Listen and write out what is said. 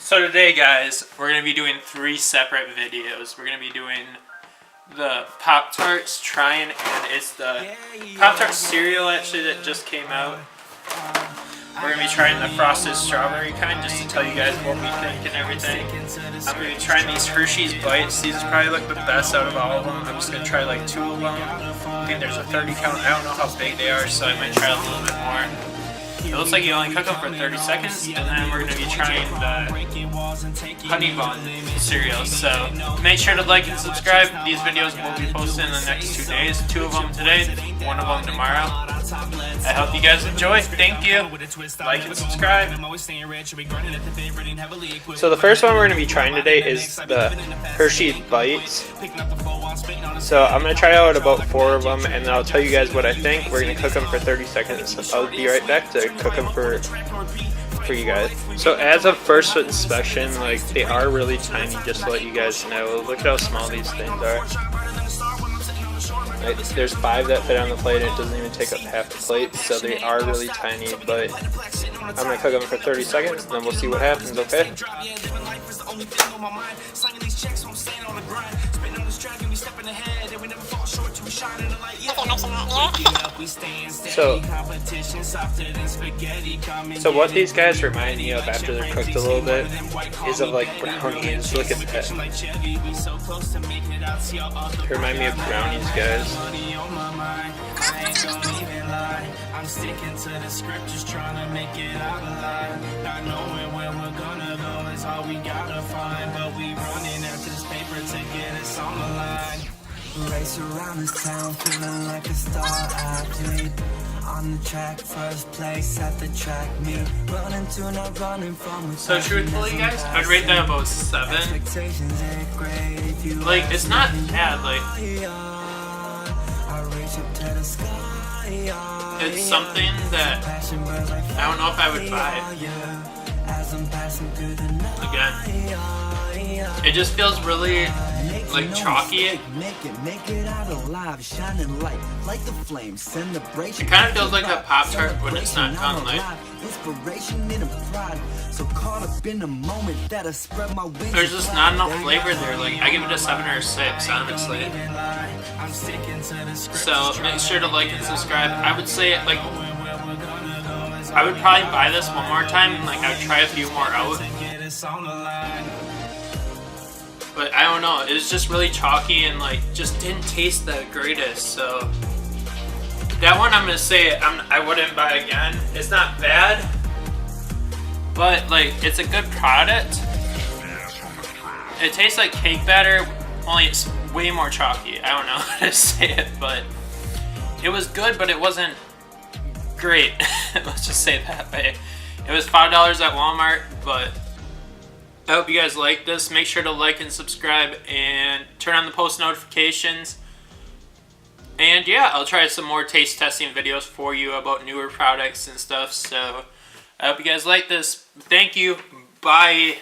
So today, guys, we're going to be doing 3 separate videos. We're going to be doing the Pop-Tarts, trying, and it's the Pop-Tart cereal, actually, that just came out. We're going to be trying the frosted strawberry kind, just to tell you guys what we think and everything. I'm going to be trying these Herseys bites. These probably look the best out of all of them. I'm just going to try like 2 of them. I think there's a 30 count. I don't know how big they are, so I might try a little bit more. It looks like you only cook them for 30 seconds, and then we're going to be trying the honey bun cereal. So make sure to like and subscribe. These videos will be posted in the next 2 days. 2 of them today, 1 of them tomorrow. I hope you guys enjoy. Thank you. Like and subscribe. So the first one we're going to be trying today is the Hershey's Bites. So I'm going to try out about 4 of them, and then I'll tell you guys what I think. We're going to cook them for 30 seconds. I'll be right back to cook them for you guys. So as of first inspection, like, they are really tiny, just to let you guys know. Look at how small these things are. Like, there's 5 that fit on the plate, and it doesn't even take up half the plate, so they are really tiny. But I'm going to cook them for 30 seconds, and then we'll see what happens, okay? So what these guys remind me of after they're cooked a little bit is of like brownies. Look at that. They remind me of brownies, guys. I'm sticking to the script, just trying to make it out alive. Not knowing where we're gonna go is all we gotta find. But we running after this paper to get us on the line. Race around this town, feeling like a star athlete. On the track, first place at the track meet. Running to not running from. So truthfully, guys, I'd rate that about 7. Like, it's not bad. Like, it's something that I don't know if I would buy. Again, it just feels really like chalky. It kind of feels like a Pop-Tart when it's not done like. There's just not enough flavor there. Like, I give it a 7 or a 6, honestly. So make sure to like and subscribe. I would say, like, I would probably buy this one more time, and like, I'd try a few more out. But I don't know, it was just really chalky and like just didn't taste the greatest. So that one, I'm gonna say I wouldn't buy again. It's not bad, but like, it's a good product. It tastes like cake batter, only it's way more chalky. I don't know how to say it, but it was good, but it wasn't great. Let's just say that way. It was $5 at Walmart, but I hope you guys like this. Make sure to like and subscribe and turn on the post notifications. And yeah, I'll try some more taste testing videos for you about newer products and stuff. So I hope you guys like this. Thank you. Bye.